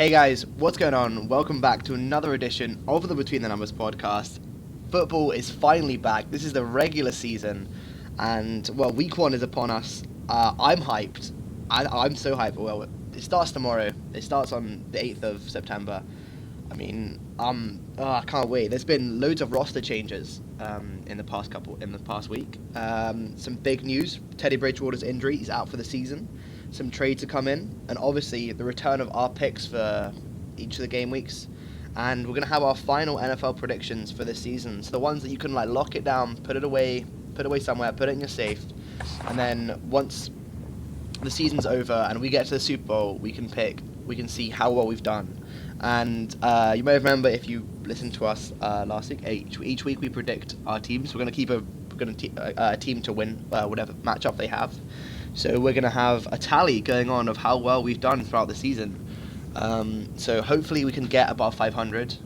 Hey guys, what's going on? Welcome back to another edition of the Between the Numbers podcast. Football is finally back. This is the regular season, and well, week one is upon us. I'm hyped. I'm so hyped. Well, it starts tomorrow. It starts on the 8th of September. I can't wait. There's been loads of roster changes in the past week. Some big news: Teddy Bridgewater's injury. He's out for the season. Some trades to come in, and obviously the return of our picks for each of the game weeks. And we're gonna have our final NFL predictions for this season. So the ones that you can lock it down, put it away somewhere, put it in your safe, and then once the season's over and we get to the Super Bowl, we can see how well we've done. And you may remember if you listened to us last week. Each week we predict our teams. We're gonna keep a team to win whatever matchup they have. So we're going to have a tally going on of how well we've done throughout the season. So hopefully we can get above 500.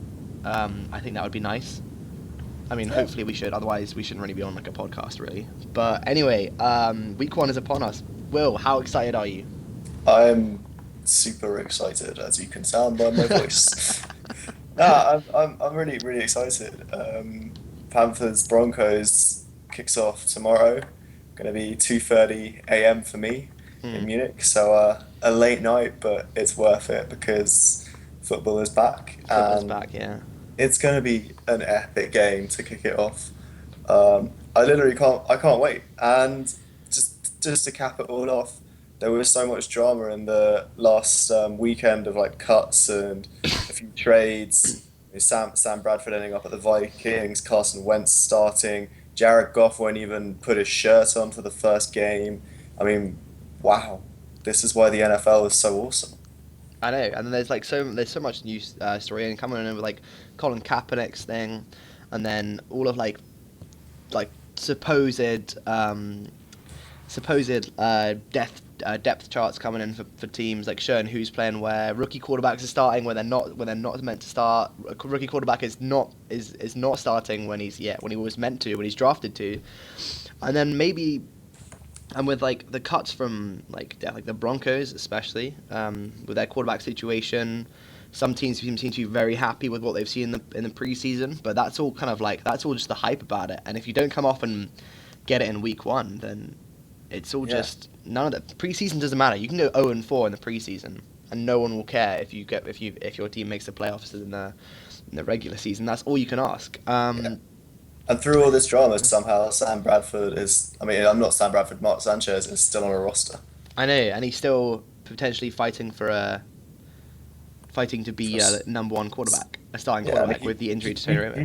I think that would be nice. I mean, hopefully we should. Otherwise, we shouldn't really be on a podcast, really. But anyway, week one is upon us. Will, how excited are you? I'm super excited, as you can sound by my voice. I'm really, really excited. Panthers Broncos kicks off tomorrow. Going to be 2:30 a.m. for me in Munich, so a late night, but it's worth it because football is back. Football's back, yeah. It's going to be an epic game to kick it off. I literally can't wait. And just to cap it all off, there was so much drama in the last weekend of cuts and a few trades. Sam Bradford ending up at the Vikings, Carson Wentz starting. Jared Goff won't even put his shirt on for the first game. I mean, wow, this is why the NFL is so awesome. I know, and then there's so much new story and coming in with Colin Kaepernick's thing, and then all of supposed depth charts coming in for teams, showing who's playing where. Rookie quarterbacks are starting when they're not meant to start. A rookie quarterback is not starting when he was meant to, when he's drafted to. And then maybe, and with the cuts from the Broncos especially, with their quarterback situation, some teams seem to be very happy with what they've seen in the preseason, but that's all that's all just the hype about it. And if you don't come off and get it in week one, then it's all just none of that. Preseason doesn't matter. You can go 0-4 in the preseason, and no one will care if your team makes the playoffs in the regular season. That's all you can ask. Yeah. And through all this drama, somehow Sam Bradford is. I mean, I'm not Sam Bradford. Mark Sanchez is still on a roster. I know, and he's still potentially fighting to be number one quarterback, a starting quarterback with the injury to Tony Romo.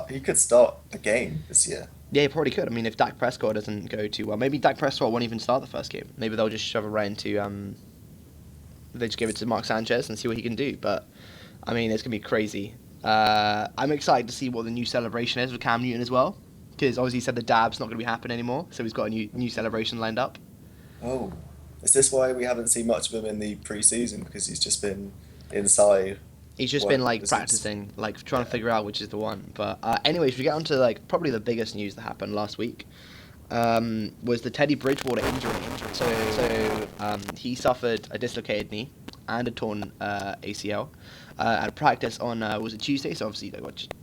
He could start a game this year. Yeah, he probably could. I mean, if Dak Prescott doesn't go too well, maybe Dak Prescott won't even start the first game. Maybe they'll just shove it right into. They just give it to Mark Sanchez and see what he can do. But I mean, it's gonna be crazy. I'm excited to see what the new celebration is with Cam Newton as well, because obviously he said the dab's not gonna be happening anymore, so he's got a new celebration lined up. Oh, is this why we haven't seen much of him in the preseason? Because he's just been inside. He's just been practicing, trying to figure out which is the one. But anyways, we get on to probably the biggest news that happened last week. Was the Teddy Bridgewater injury. So he suffered a dislocated knee and a torn ACL at practice on was it Tuesday? So obviously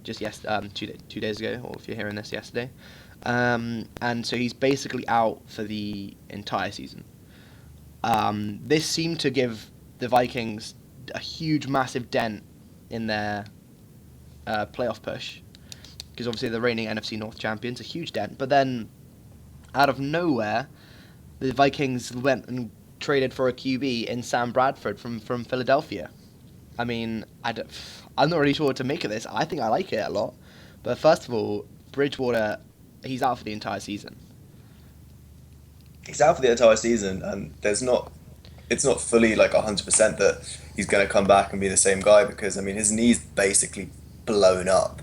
just 2 days ago, or if you're hearing this, yesterday. And so he's basically out for the entire season. This seemed to give the Vikings a huge, massive dent in their playoff push, because obviously the reigning NFC North champions, a huge dent. But then, out of nowhere, the Vikings went and traded for a QB in Sam Bradford from Philadelphia. I mean, I'm not really sure what to make of this. I think I like it a lot. But first of all, Bridgewater, he's out for the entire season. He's out for the entire season, and it's not fully 100% that he's going to come back and be the same guy, because I mean his knee's basically blown up,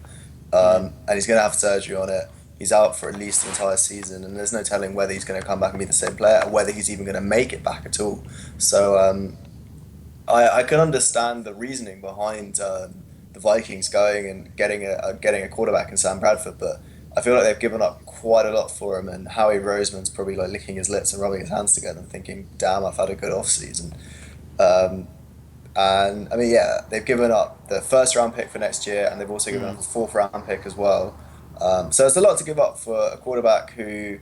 and he's going to have surgery on it. He's out for at least the entire season, and there's no telling whether he's going to come back and be the same player, or whether he's even going to make it back at all. So I can understand the reasoning behind the Vikings going and getting a quarterback in Sam Bradford, but I feel like they've given up quite a lot for him, and Howie Roseman's probably licking his lips and rubbing his hands together and thinking, damn, I've had a good off season. And I mean, yeah, they've given up the first round pick for next year, and they've also given up Mm. a fourth round pick as well. So it's a lot to give up for a quarterback who,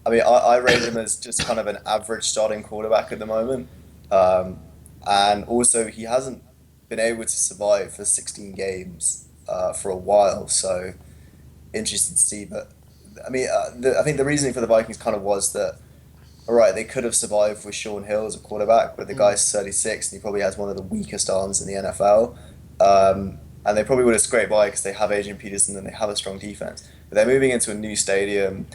I mean, I rate him as just kind of an average starting quarterback at the moment. Um, and also, he hasn't been able to survive for 16 games for a while. So interesting to see. But I mean, I think the reasoning for the Vikings kind of was that, all right, they could have survived with Sean Hill as a quarterback, but the Mm. guy's 36 and he probably has one of the weakest arms in the NFL. And they probably would have scraped by because they have Adrian Peterson and they have a strong defense. But they're moving into a new stadium.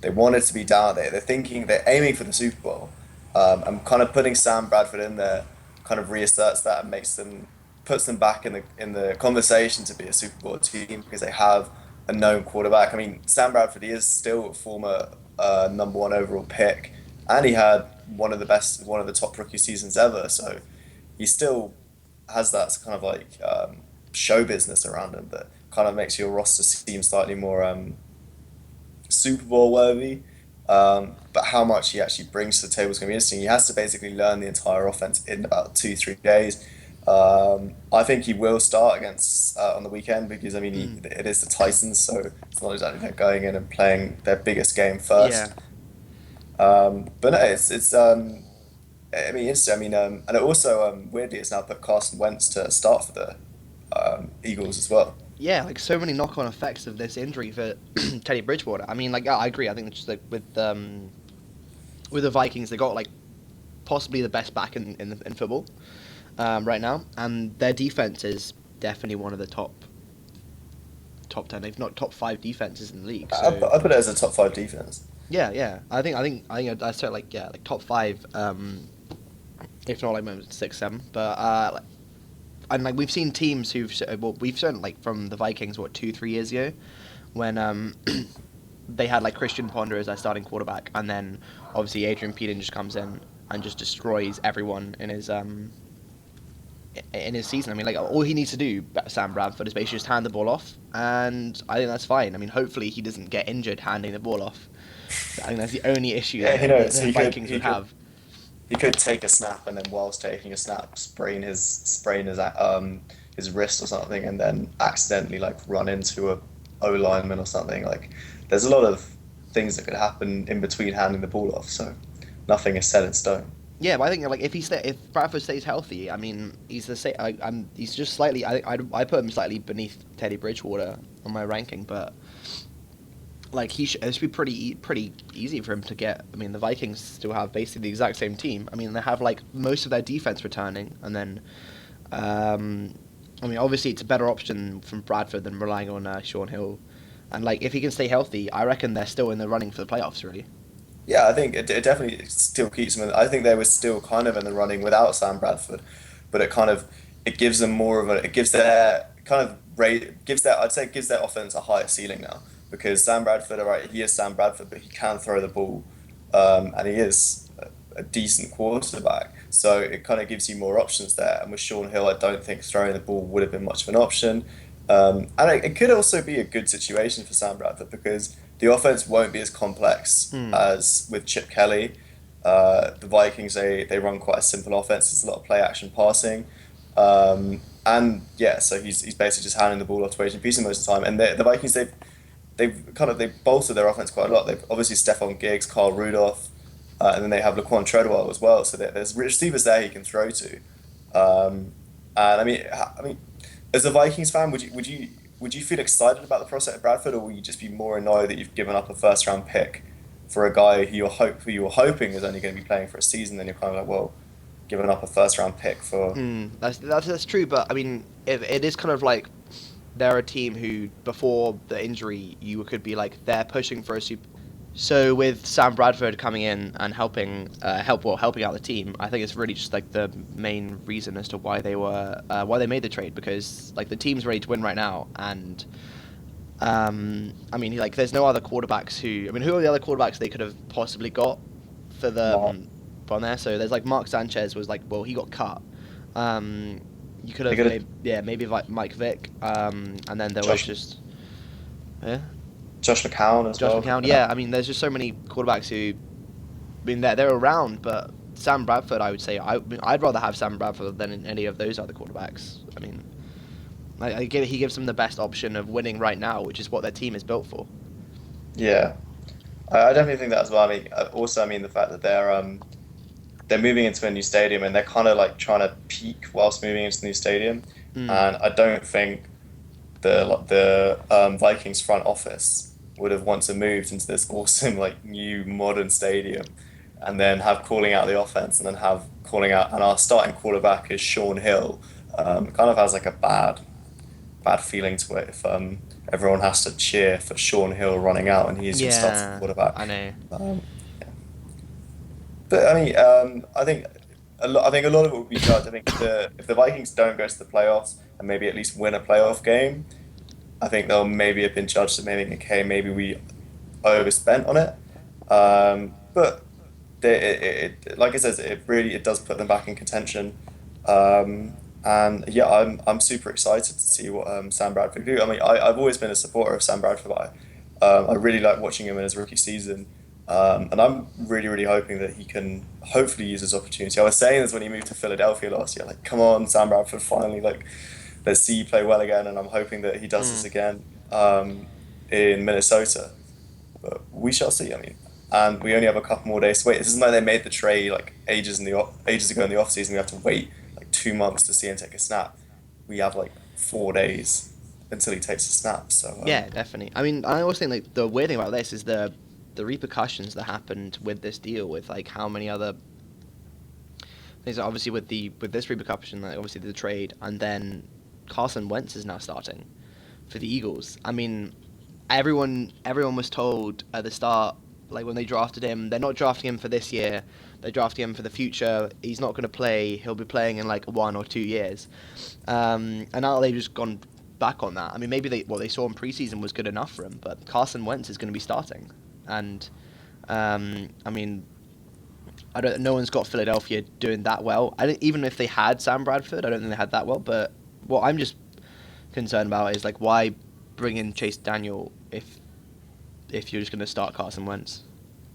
They want it to be down there. They're thinking, they're aiming for the Super Bowl. And kind of putting Sam Bradford in there kind of reasserts that and puts them back in the conversation to be a Super Bowl team because they have a known quarterback. I mean, Sam Bradford, he is still a former number one overall pick, and he had one of the top rookie seasons ever. So he still has that kind of like show business around him that kind of makes your roster seem slightly more Super Bowl worthy. But how much he actually brings to the table is going to be interesting. He has to basically learn the entire offense in about 2 3 days. I think he will start against on the weekend because I mean Mm. it is the Titans, so it's not exactly they're going in and playing their biggest game Yeah. first. But no, it's I mean interesting. I mean and it also weirdly it's now put Carson Wentz to start for the Eagles as well. Yeah, like so many knock-on effects of this injury for Teddy Bridgewater. I mean, like I agree. I think it's just like with the Vikings, they got like possibly the best back in football right now, and their defense is definitely one of the top 10, if not top 5 defenses in the league. So I put it as a top five defense. yeah, yeah. I think I start like yeah, like top 5, if not like maybe 6, 7. But and like we've seen teams well, we've seen like from the Vikings 2, 3 years ago when they had like Christian Ponder as their starting quarterback, and then obviously Adrian Peterson just comes in and just destroys everyone in his season. I mean, like all he needs to do, Sam Bradford, is basically just hand the ball off, and I think that's fine. I mean, hopefully he doesn't get injured handing the ball off. I think that's the only issue Yeah, that who knows? the Vikings would have. He could take a snap and then whilst taking a snap his wrist or something and then accidentally like run into a O lineman or something. Like there's a lot of things that could happen in between handing the ball off, so nothing is set in stone. Yeah, but I think like if Bradford stays healthy, I mean he's the same. He's just slightly. I put him slightly beneath Teddy Bridgewater on my ranking, but like it should be pretty easy for him to get. I mean the Vikings still have basically the exact same team. I mean they have like most of their defense returning, and then I mean obviously it's a better option from Bradford than relying on Sean Hill, and like if he can stay healthy, I reckon they're still in the running for the playoffs really. Yeah, I think it definitely still keeps them. I think they were still kind of in the running without Sam Bradford, but it gives them more of a it gives their kind of rate gives their I'd say it gives their offense a higher ceiling now because Sam Bradford, all right, he is Sam Bradford, but he can throw the ball, and he is a decent quarterback. So it kind of gives you more options there. And with Sean Hill, I don't think throwing the ball would have been much of an option. And it could also be a good situation for Sam Bradford because the offense won't be as complex Hmm. as with Chip Kelly. The Vikings, they run quite a simple offense. There's a lot of play action passing. And yeah, so he's basically just handing the ball off to Adrian Peterson most of the time. And the Vikings, they've bolstered their offense quite a lot. They've obviously Stephon Diggs, Carl Rudolph, and then they have Laquan Treadwell as well. So there's receivers there he can throw to. And I mean, as a Vikings fan, would you feel excited about the prospect of Bradford, or will you just be more annoyed that you've given up a first round pick for a guy who you're hoping is only going to be playing for a season? Then you're kind of like, well, giving up a first round pick for That's true, but I mean, it is kind of like they're a team who, before the injury, you could be like they're pushing for a super. So with Sam Bradford coming in and helping out the team, I think it's really just like the main reason as to why they made the trade, because like the team's ready to win right now, and I mean like there's no other quarterbacks who are the other quarterbacks they could have possibly got for the not. on there. So there's like Mark Sanchez was like, well, he got cut. You could They have could have maybe like Mike Vick, and then there was Josh just yeah. Josh McCown as Josh well. McCown, yeah. I mean, there's just so many quarterbacks who, I mean, they're around, but Sam Bradford, I would say I'd rather have Sam Bradford than any of those other quarterbacks. I mean, he gives them the best option of winning right now, which is what their team is built for. Yeah, I definitely think that as well. I mean, also, I mean the fact that they're moving into a new stadium and they're kind of like trying to peak whilst moving into the new stadium, Mm. and I don't think the Vikings front office would have once moved into this awesome like new modern stadium, and then have calling out the offense, and then have calling out, and our starting quarterback is Sean Hill. Kind of has like a bad feeling to it if everyone has to cheer for Sean Hill running out and he's your starting Yeah, I quarterback. know. Yeah. But I mean, I think a lot of it will be judged. I think if the Vikings don't go to the playoffs and maybe at least win a playoff game, I think they'll maybe have been judged as maybe okay, maybe we overspent on it. But like I said, it does put them back in contention. And yeah, I'm super excited to see what Sam Bradford do. I mean, I've always been a supporter of Sam Bradford. I really like watching him in his rookie season. And I'm really hoping that he can hopefully use his opportunity. I was saying this when he moved to Philadelphia last year, like, come on, Sam Bradford, finally, like, let's see you play well again. And I'm hoping that he does this Mm. again in Minnesota. But we shall see. I mean, and we only have a couple more days to wait. This isn't like they made the trade like ages ago in the off season. We have to wait like 2 months to see him take a snap. We have like 4 days until he takes a snap. So Yeah, definitely. I mean, I always think like the weird thing about this is the repercussions that happened with this deal, with like how many other things. Obviously, with this repercussion, like obviously the trade, and then Carson Wentz is now starting for the Eagles. I mean, everyone was told at the start, like when they drafted him, they're not drafting him for this year. They're drafting him for the future. He's not going to play. He'll be playing in like 1 or 2 years. And now they've just gone back on that. I mean, maybe what they saw in preseason was good enough for him, but Carson Wentz is going to be starting, and I mean, I don't. No one's got Philadelphia doing that well. I don't, even if they had Sam Bradford, I don't think they had that well. But what I'm just concerned about is like why bring in Chase Daniel if you're just going to start Carson Wentz.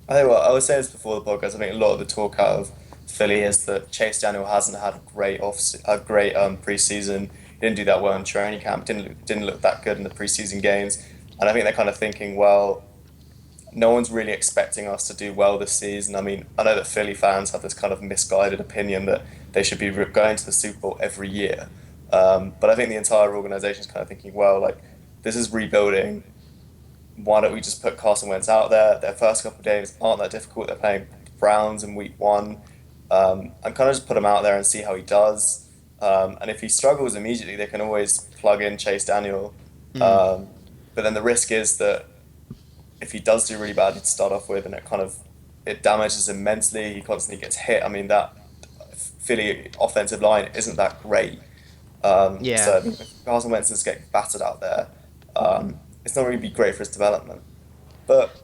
I think I was saying this before the podcast. I think a lot of the talk out of Philly is that Chase Daniel hasn't had a great preseason. He didn't do that well in training camp. Didn't look that good in the preseason games. And I think they're kind of thinking, well, no one's really expecting us to do well this season. I mean, I know that Philly fans have this kind of misguided opinion that they should be going to the Super Bowl every year. But I think the entire organization is kind of thinking, well, like, this is rebuilding. Why don't we just put Carson Wentz out there? Their first couple of games aren't that difficult. They're playing Browns in week one. And kind of just put him out there and see how he does. And if he struggles immediately, they can always plug in Chase Daniel. Mm. But then the risk is that if he does do really badly to start off with, and it damages him mentally, he constantly gets hit. I mean, that Philly offensive line isn't that great. Yeah. So if Carson Wentz is getting battered out there, it's not really be great for his development. But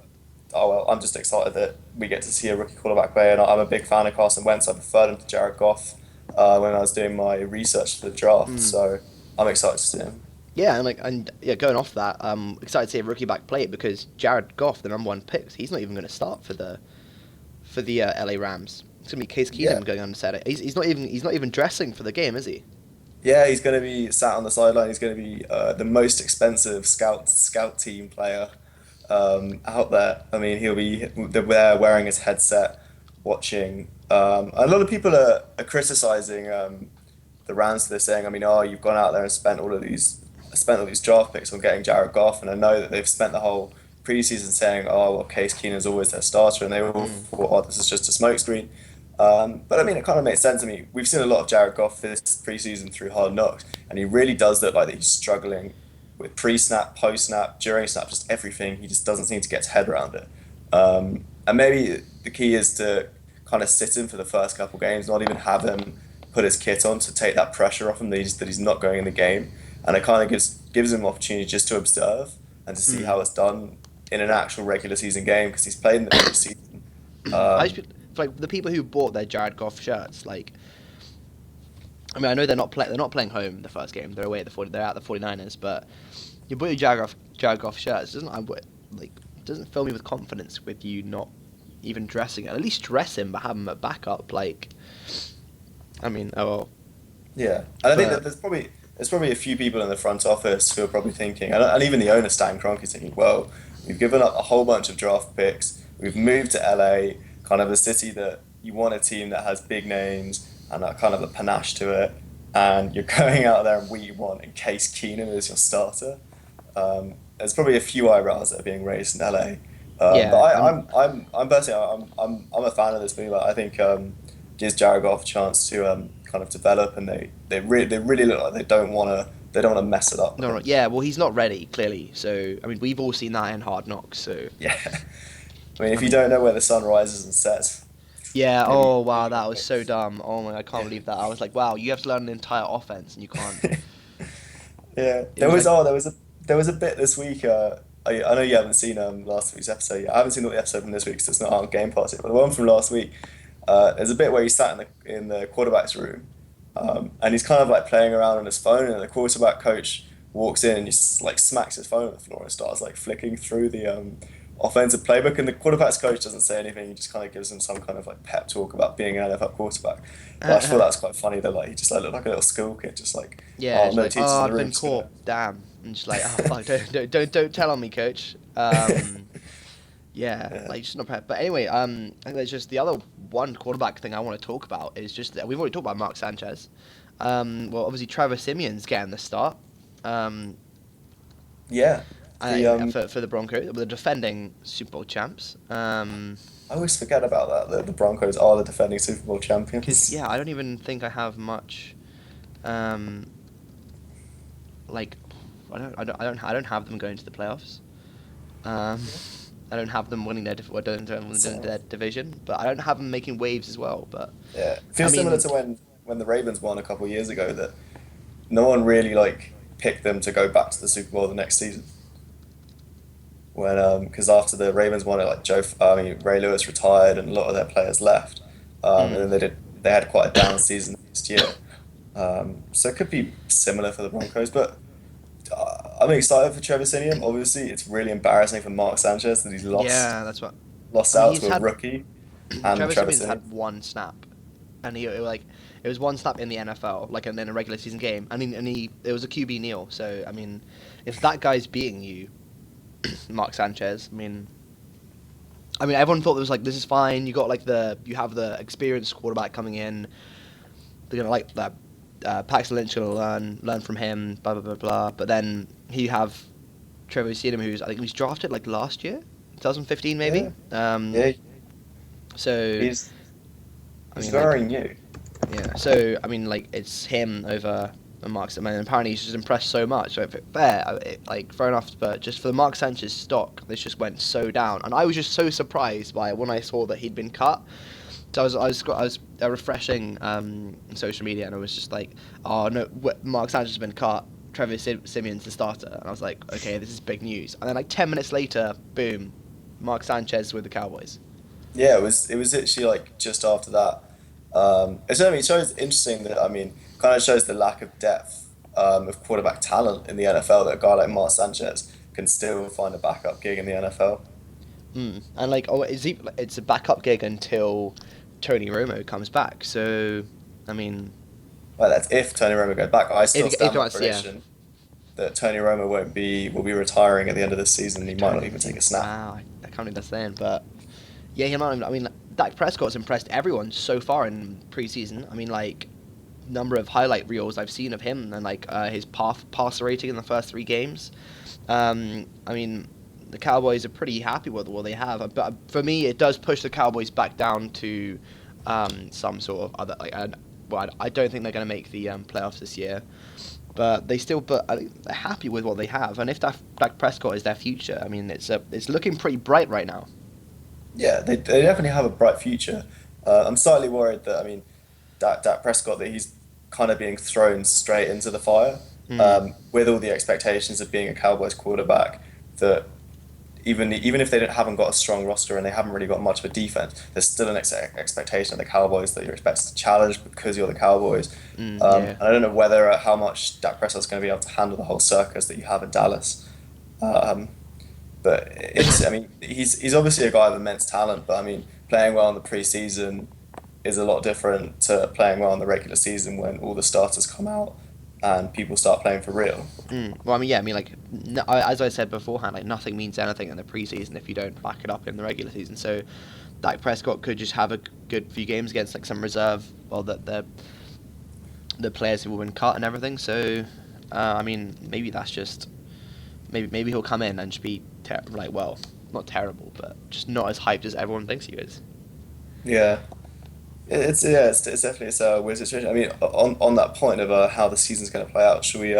oh well, I'm just excited that we get to see a rookie quarterback play, and I'm a big fan of Carson Wentz. I preferred him to Jared Goff when I was doing my research for the draft, Mm. so I'm excited to see him. Yeah, and yeah, going off that, excited to see a rookie back play it because Jared Goff, the number one pick, he's not even going to start for the LA Rams. It's gonna be Case Yeah, Keenum going on Saturday. He's not even dressing for the game, is he? yeah, he's going to be sat on the sideline. He's going to be the most expensive scout team player out there. I mean, he'll be there wearing his headset, watching. A lot of people are criticizing the Rams. They're saying, I mean, oh, you've gone out there and spent all these draft picks on getting Jared Goff, and I know that they've spent the whole preseason saying, oh, well, Case Keenum's always their starter, and they all Mm. thought, oh, this is just a smokescreen. But I mean, it kind of makes sense. I mean, we've seen a lot of Jared Goff this preseason through Hard Knocks, and he really does look like that he's struggling with pre-snap, post-snap, during snap, just everything. He just doesn't seem to get his head around it. And maybe the key is to kind of sit him for the first couple games, not even have him put his kit on to take that pressure off him that he's not going in the game, and it kind of gives him an opportunity just to observe and to see Mm. how it's done in an actual regular season game because he's played in the preseason. I just Um, like the people who bought their Jared Goff shirts. Like, I mean, I know they're not playing home the first game. They're away at they're at the 49ers. But you bought your Jared Goff shirts. Doesn't fill me with confidence with you not even dressing it. At least dress him, but have him at backup. Like, I mean, oh well. Yeah, and I think that But there's probably a few people in the front office who are probably thinking, and even the owner Stan Kroenke is thinking, well, we've given up a whole bunch of draft picks, we've moved to LA, kind of a city that you want a team that has big names and a kind of a panache to it, and you're going out there in week one in Case Keenum is your starter. There's probably a few eyebrows that are being raised in LA. But yeah, I'm personally, I'm a fan of this move. I think gives Jared Goff a chance to kind of develop, and they really look like they don't want to mess it up. I no, no, think. yeah. Well, he's not ready clearly. So I mean, we've all seen that in Hard Knocks. So Yeah, I mean, I if you mean, don't know where the sun rises and sets, yeah. maybe Oh wow, maybe that not was so focus. dumb. Oh my, I can't believe that. I was like, wow, you have to learn an entire offense, and you can't. Yeah, It was like, there was a bit this week. I know you haven't seen last week's episode yet. I haven't seen the episode from this week because it's not out on Game Pass yet. But the one from last week, there's a bit where he sat in the quarterback's room, and he's kind of like playing around on his phone, and the quarterback coach walks in and just like smacks his phone on the floor and starts like flicking through the offensive playbook, and the quarterback's coach doesn't say anything. He just kind of gives him some kind of like pep talk about being an NFL quarterback. But I thought that was quite funny that like he just like looked like a little school kid, just like, yeah, oh, it's no like, teachers oh, in the I've room, been just gonna. caught. Damn, and just like, oh fuck, don't tell on me, coach. Yeah, Yeah. like just not prepared. But anyway, I think there's just the other one quarterback thing I want to talk about is just that we've already talked about Mark Sanchez. Well, obviously Trevor Simeon's getting the start. Um, Yeah. The for the Broncos, the defending Super Bowl champs. I always forget about that. The Broncos are the defending Super Bowl Because champions. yeah, I don't even think I have much. Um, like, I don't have them going to the playoffs. Um, Yeah. I don't have them winning So their division, but I don't have them making waves as well. But yeah, it I feels similar mean, to when the Ravens won a couple of years ago that no one really like picked them to go back to the Super Bowl the next season. When because after the Ravens won it, like I mean Ray Lewis retired and a lot of their players left, and mm, then they had quite a down season next year. So it could be similar for the Broncos, but I'm excited for Trevor Siemian. Obviously, it's really embarrassing for Mark Sanchez that he's yeah, that's what. lost I mean, out he's to a had rookie and Trevor Trevor Simeon's Siemian. had one snap, and it was one snap in the NFL, like in a regular season game, and he it was a QB kneel. So I mean, if that guy's beating you, Mark Sanchez, I mean, everyone thought it was like this is fine. You have the experienced quarterback coming in. They're gonna like that. Paxton Lynch gonna learn from him. Blah blah blah blah. But then you have Trevor Siemian, who's I think he was drafted like last year, 2015 maybe. Yeah, yeah, So he's I he's mean like very new. yeah. So I mean like it's him over Mark. I mean apparently he's just impressed so much. So fair, like fair enough. But just for the Mark Sanchez stock, this just went so down, and I was just so surprised by it when I saw that he'd been cut. So I was refreshing social media, and I was just like, oh no, Mark Sanchez has been cut. Trevor Simeon's the starter, and I was like, okay, this is big news. And then like 10 minutes later, boom, Mark Sanchez with the Cowboys. Yeah, it was actually like just after that. It shows interesting that I mean, kind of shows the lack of depth of quarterback talent in the NFL that a guy like Mark Sanchez can still find a backup gig in the NFL. And like, oh, it's a backup gig until Tony Romo comes back. So, I mean, Well, that's if Tony Romo goes back. I still if stand by the yeah, prediction that Tony Romo will be retiring at the end of this season. I He might don't not even even take a think. snap. Wow, I can't believe that's saying, but yeah, he might. I mean, Dak Prescott's impressed everyone so far in preseason. I mean, like number of highlight reels I've seen of him and like his passer rating in the first 3 games. I mean, the Cowboys are pretty happy with what they have, but for me, it does push the Cowboys back down to some sort of other. I don't think they're going to make the playoffs this year, but but I think they're happy with what they have, and if Dak Prescott is their future, I mean, it's looking pretty bright right now. Yeah, they definitely have a bright future. I'm slightly worried that I mean, Dak Prescott that he's kind of being thrown straight into the fire Hmm. with all the expectations of being a Cowboys quarterback. That even if they haven't got a strong roster and they haven't really got much of a defense, there's still an expectation of the Cowboys that you're expected to challenge because you're the Cowboys. Yeah. And I don't know whether how much Dak Prescott's going to be able to handle the whole circus that you have in Dallas. Um, But it's, I mean, he's obviously a guy of immense talent, but I mean, playing well in the preseason is a lot different to playing well in the regular season when all the starters come out and people start playing for real. Well, I mean, yeah, I mean, like, as I said beforehand, like, nothing means anything in the preseason if you don't back it up in the regular season. So, Dak Prescott could just have a good few games against like some reserve, well, the players who will been cut and everything. So, I mean, maybe that's just maybe he'll come in and just be like, well, not terrible, but just not as hyped as everyone thinks he is. Yeah. It's definitely a weird situation. I mean, on that point of how the season's going to play out, should we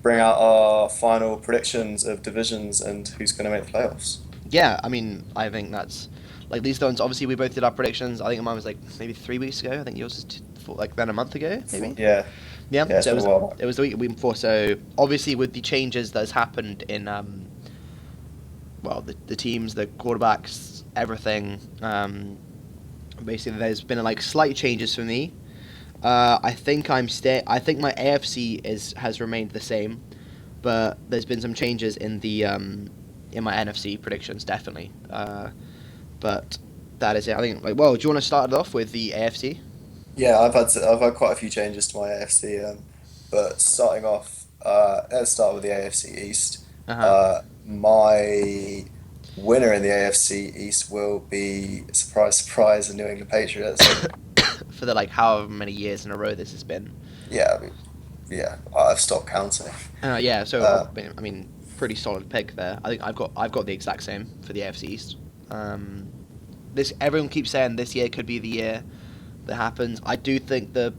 bring out our final predictions of divisions and who's going to make the playoffs? Yeah, I mean, I think that's like these ones. Obviously, we both did our predictions. I think mine was like maybe 3 weeks ago. I think yours was like then a month ago, maybe. Yeah, Yeah, yeah, it's so been a while. it was the week before. So obviously, with the changes that's happened in well, the teams, the quarterbacks, everything. Basically, there's been like slight changes for me. I think I think my AFC has remained the same, but there's been some changes in my NFC predictions, definitely. But that is it. I think. Like, well, do you want to start it off with the AFC? Yeah, I've had quite a few changes to my AFC, but starting off, let's start with the AFC East. Uh huh. My winner in the AFC East will be, surprise, surprise, the New England Patriots. For the like however many years in a row this has been. Yeah, I mean, yeah, I've stopped counting. Yeah. So Uh, I mean, pretty solid pick there. I think I've got the exact same for the AFC East. This everyone keeps saying this year could be the year that happens. I do think that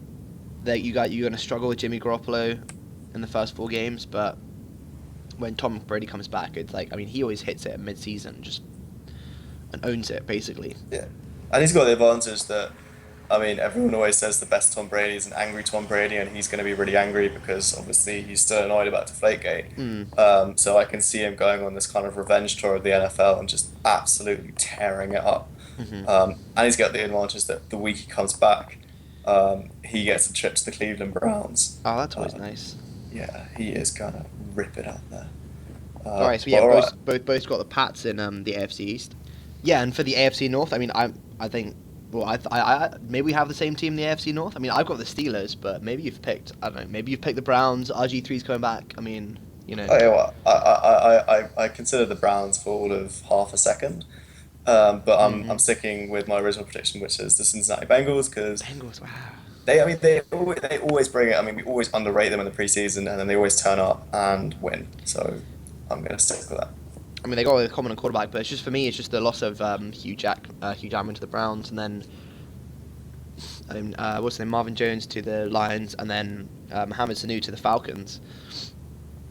you're going to struggle with Jimmy Garoppolo in the first 4 games, but when Tom Brady comes back, it's like, I mean, he always hits it at mid-season, just and owns it basically. yeah, and he's got the advantage that, I mean, everyone always says the best Tom Brady is an angry Tom Brady, and he's going to be really angry because obviously he's still annoyed about Deflategate. Mm. So I can see him going on this kind of revenge tour of the NFL and just absolutely tearing it up. Hmm. And he's got the advantage that the week he comes back, he gets a trip to the Cleveland Browns. Oh, that's always Uh, nice. yeah, he is gonna rip it up there. All right, so But yeah, all right, both got the Pats in the AFC East. Yeah, and for the AFC North, I mean, I think. Well, maybe we have the same team in the AFC North. I mean, I've got the Steelers, but maybe you've picked. I don't know. Maybe you've picked the Browns. RG3's coming back. I mean, you know. oh, yeah, well, I consider the Browns for all of half a second. But I'm Hmm. sticking with my original prediction, which is the Cincinnati Bengals, because Bengals. Wow. they always bring it. I mean, we always underrate them in the preseason, and then they always turn up and win. So I'm gonna stick with that. I mean, they got a common quarterback, but it's just for me, it's just the loss of Hugh Jackman to the Browns, and then what's his name, Marvin Jones to the Lions, and then Mohamed Sanu to the Falcons.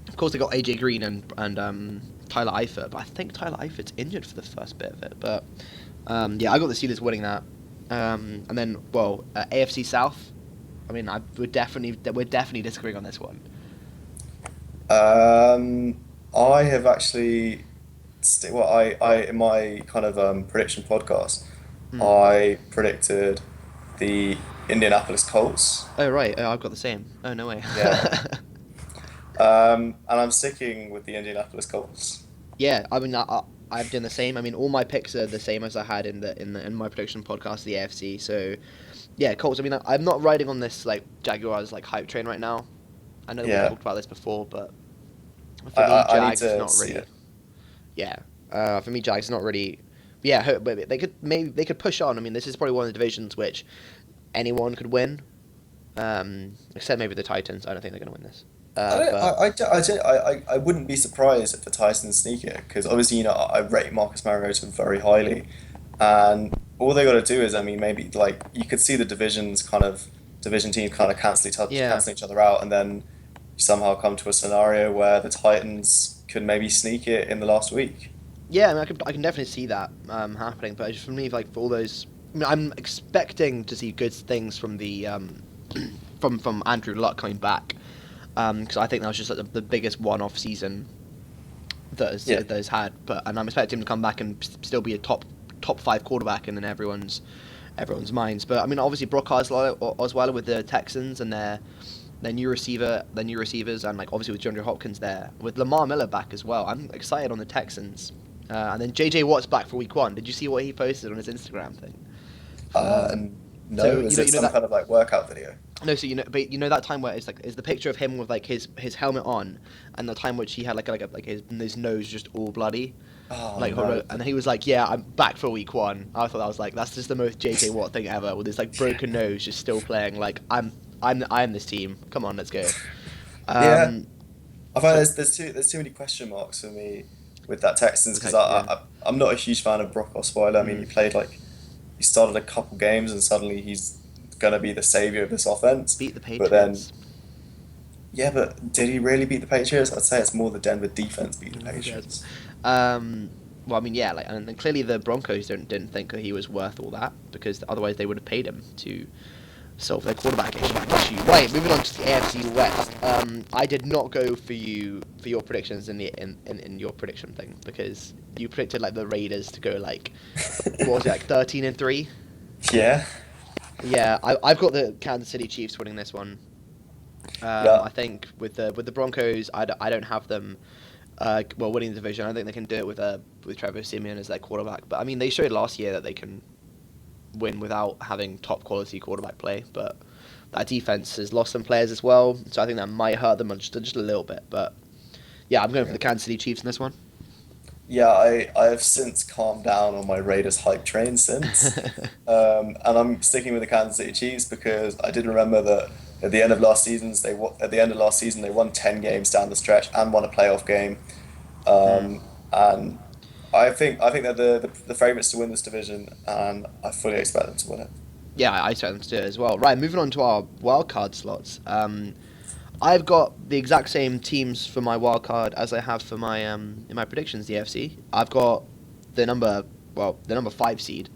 Of course, they got AJ Green and Tyler Eifert, but I think Tyler Eifert's injured for the first bit of it. But yeah, I got the Steelers winning that. And then, well, AFC South. I mean, we're definitely disagreeing on this one. Um, I have actually, well, I in my kind of prediction podcast, Hmm. I predicted the Indianapolis Colts. Oh right, I've got the same. Oh no way. Yeah. And I'm sticking with the Indianapolis Colts. Yeah, I mean, I've done the same. I mean, all my picks are the same as I had in my prediction podcast, the AFC. So, yeah, Colts. I mean, I'm not riding on this like Jaguars like hype train right now. I know that we Yeah, talked about this before, but I, for me, I need Jags is to not see really. it. Yeah, for me, Jags is not really. Yeah, but they could push on. I mean, this is probably one of the divisions which anyone could win, except maybe the Titans. I don't think they're going to win this. I don't, But I wouldn't be surprised if the Titans sneak it because obviously I rate Marcus Mariota very highly, and all they got to do is I mean maybe like you could see the division teams kind of yeah, canceling each other out, and then you somehow come to a scenario where the Titans could maybe sneak it in the last week. yeah, I mean, I can definitely see that happening. But just for me, like for all those, I mean, I'm expecting to see good things from the from Andrew Luck coming back, because I think that was just like the biggest one-off season Yeah, that has had. But and I'm expecting him to come back and still be a top 5 quarterback in everyone's minds. But I mean, obviously Brock Osweiler with the Texans and their new receivers, and like obviously with DeAndre Hopkins there, with Lamar Miller back as well. I'm excited on the Texans. And then JJ Watt's back for week 1. Did you see what he posted on his Instagram thing? And no, So is it some that kind of like workout video? no, so but that time where it's like is the picture of him with like his helmet on, and the time which he had like his nose just all bloody, Oh like no. and he was like, yeah, I'm back for week 1. I thought that was like that's just the most JJ Watt thing ever, with his like broken nose just still playing like I'm this team. Come on, let's go. Yeah, Um, I find so there's too many question marks for me with that Texans because okay, yeah, I'm not a huge fan of Brock Osweiler. I mean, mm, he started a couple games and suddenly he's gonna be the savior of this offense. beat the But then, Patriots. yeah, but did he really beat the Patriots? I'd say it's more the Denver defense beat the Who cares? Patriots. Well, I mean, yeah, like, and then clearly the Broncos didn't think that he was worth all that, because otherwise they would have paid him to solve their quarterback issue. Right, moving on to the AFC West. I did not go for your predictions in your prediction thing, because you predicted like the Raiders to go like what was it, like 13-3? Yeah, Yeah, I've got the Kansas City Chiefs winning this one. yeah. I think with the Broncos, I don't have them. Winning the division. I don't think they can do it with Trevor Siemian as their quarterback. But I mean, they showed last year that they can win without having top quality quarterback play. But that defense has lost some players as well, so I think that might hurt them just a little bit. But yeah, I'm going for the Kansas City Chiefs in this one. Yeah, I have since calmed down on my Raiders hype train since, and I'm sticking with the Kansas City Chiefs because I did remember that at the end of last season they won 10 games down the stretch and won a playoff game, Mm. and I think they're the favourites to win this division, and I fully expect them to win it. Yeah, I expect them to do it as well. Right, moving on to our wild card slots. I've got the exact same teams for my wild card as I have for my in my predictions. The AFC. I've got the number 5 seed.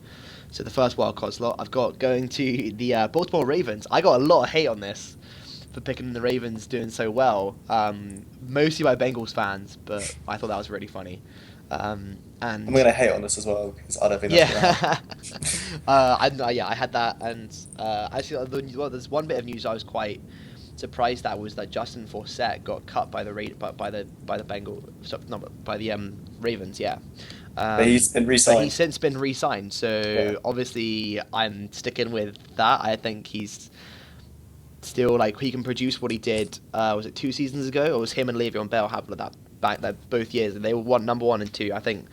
So the first wild card slot I've got going to the Baltimore Ravens. I got a lot of hate on this for picking the Ravens doing so well. Mostly by Bengals fans, but I thought that was really funny. I'm And gonna hate on this as well because I don't think that's gonna happen. yeah, I had that, and actually, there's one bit of news I was quite surprised at was that Justin Forsett got cut by the Ravens. Yeah, But he's been but he's re-signed. since been re-signed. Yeah. So obviously, I'm sticking with that. I think he's still like he can produce what he did. Was it 2 seasons ago, or was him and Le'Veon Bell have that back that both years? They were number 1 and 2. I think.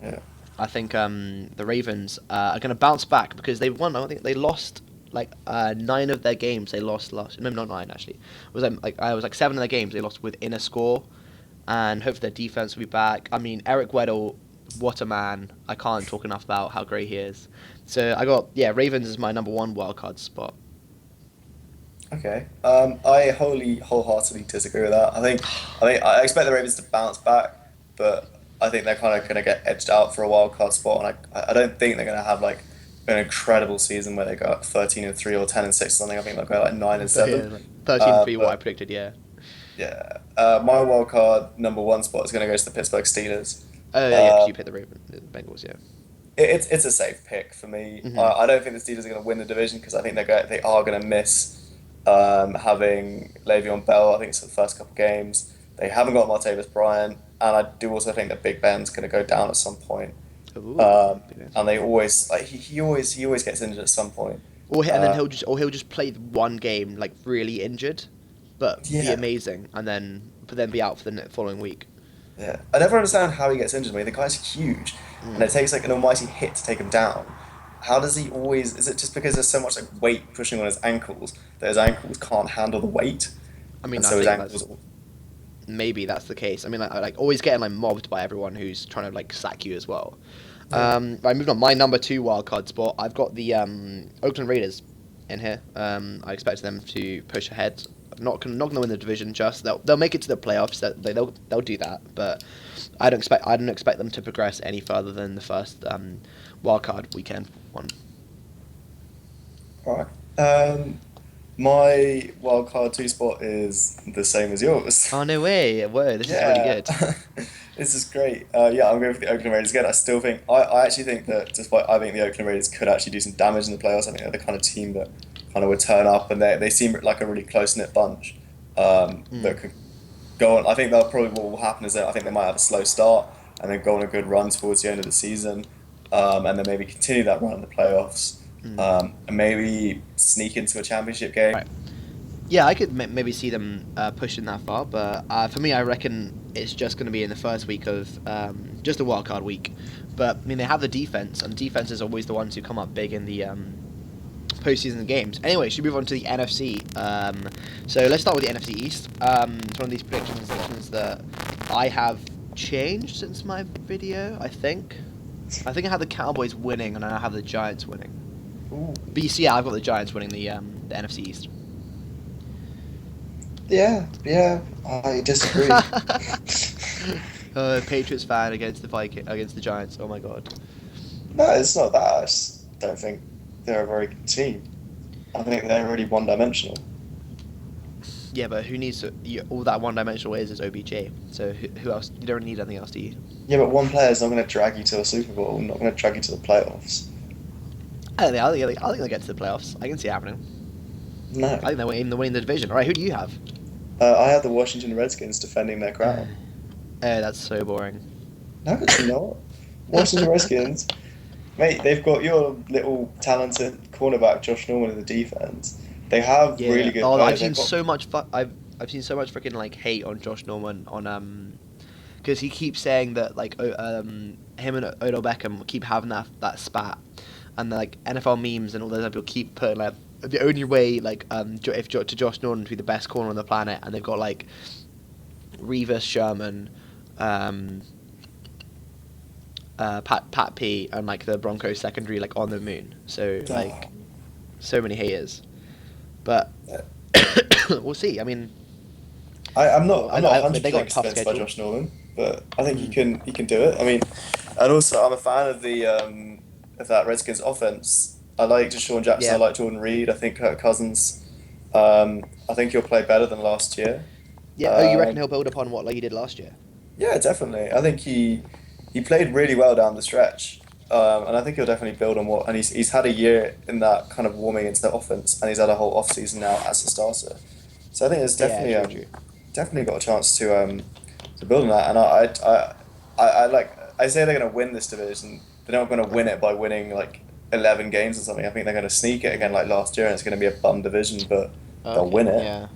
Yeah. The Ravens are going to bounce back because they've won. I don't think they lost like 9 of their games. They lost last. No, not 9 actually. It was like 7 of their games they lost within a score, and hopefully their defense will be back. I mean, Eric Weddle, what a man! I can't talk enough about how great he is. So I got Ravens is my number 1 wildcard spot. Okay. I wholeheartedly disagree with that. I expect the Ravens to bounce back, but I think they're kind of going to get edged out for a wild card spot, and I don't think they're going to have like an incredible season where they go up 13-3 or 10-6 or something. I think they'll go like 9-7. Like 13-3, what I But predicted. Yeah. yeah, my wild card number 1 spot is going to go to the Pittsburgh Steelers. Oh yeah, because Uh, you picked the Bengals. Yeah. it's a safe pick for me. Hmm. I don't think the Steelers are going to win the division because I think they are going to miss having Le'Veon Bell. I think it's for the first couple of games. They haven't got Martavis Bryant, and I do also think that Big Ben's going to go down at some point. Ooh. And they always like he always gets injured at some point. And then Uh, he'll just play one game like really injured, but be yeah, amazing, and then be out for the following week. yeah. I never understand how he gets injured. I mean, the guy's huge, and Mm. it takes like an almighty hit to take him down. How does he always? Is it just because there's so much like weight pushing on his ankles that his ankles can't handle the weight, I mean, and I so his think that's ankles? maybe that's the case. I mean, like always getting like mobbed by everyone who's trying to like sack you as well. Yeah. Right, moving on. My number 2 wildcard spot. I've got the Oakland Raiders in here. I expect them to push ahead. Not gonna win the division. Just they'll make it to the playoffs. They'll do that. But I don't expect them to progress any further than the first wildcard weekend one. All right. My wild card 2 spot is the same as yours. Oh no way! Whoa, this is really Yeah, good. this is great. Yeah, I'm going for the Oakland Raiders again. I actually think that despite I think the Oakland Raiders could actually do some damage in the playoffs. I think they're the kind of team that kind of would turn up, and they seem like a really close knit bunch Mm. that could go on. I think that probably what will happen is that I think they might have a slow start and then go on a good run towards the end of the season, and then maybe continue that run in the playoffs, Mm. and maybe sneak into a championship game. Right. Yeah, I could maybe see them pushing that far, but for me, I reckon it's just going to be in the first week of just a wild card week. But I mean, they have the defense, and defense is always the ones who come up big in the postseason games. Anyway, should we move on to the NFC? So let's start with the NFC East. It's one of these predictions that I have changed since my video. I think I had the Cowboys winning, and I have the Giants winning. Ooh. But you see, yeah, I've got the Giants winning the NFC East. Yeah, I disagree. Patriots fan against against the Giants. Oh my god. No, it's not that. I just don't think they're a very good team. I think they're really one-dimensional. Yeah, but who needs all that one-dimensional is OBJ. So who else? You don't need anything else, do you? Yeah, but one player is not going to drag you to a Super Bowl, not going to drag you to the playoffs. I think they'll get to the playoffs. I can see it happening. No. I think they're winning the division. All right, who do you have? I have the Washington Redskins defending their crown. That's so boring. No, it's not. Washington Redskins, mate, they've got your little talented cornerback Josh Norman in the defense. They have Yeah. really good Oh, players. I've seen They've got- so much. I've seen so much freaking like hate on Josh Norman on because he keeps saying that like him and Odell Beckham keep having that spat, and like NFL memes and all those people keep putting like the only way like to Josh Norman to be the best corner on the planet, and they've got like Revis Sherman, Pat P, and like the Broncos secondary like on the moon. So like so many haters, but we'll see. I mean, I'm not they 100% got a tough convinced by schedule. Josh Norman, but I think he can do it. I mean, and also I'm a fan of the of that Redskins offense. I like Deshaun Jackson. I Yeah. like Jordan Reed. I think Kirk Cousins. I think he'll play better than last year. Yeah. Oh, you reckon Um, he'll build upon what like he did last year? yeah, definitely. I think he played really well down the stretch, and I think he'll definitely build on what. And he's had a year in that kind of warming into the offense, and he's had a whole off season now as a starter. So I think there's Yeah, definitely true, true. definitely got a chance to build on that. And I like I say they're going to win this division. They're not going to win it by winning like 11 games or something. I think they're going to sneak it again like last year, and it's going to be a bum division, but they'll Okay. win it. Yeah.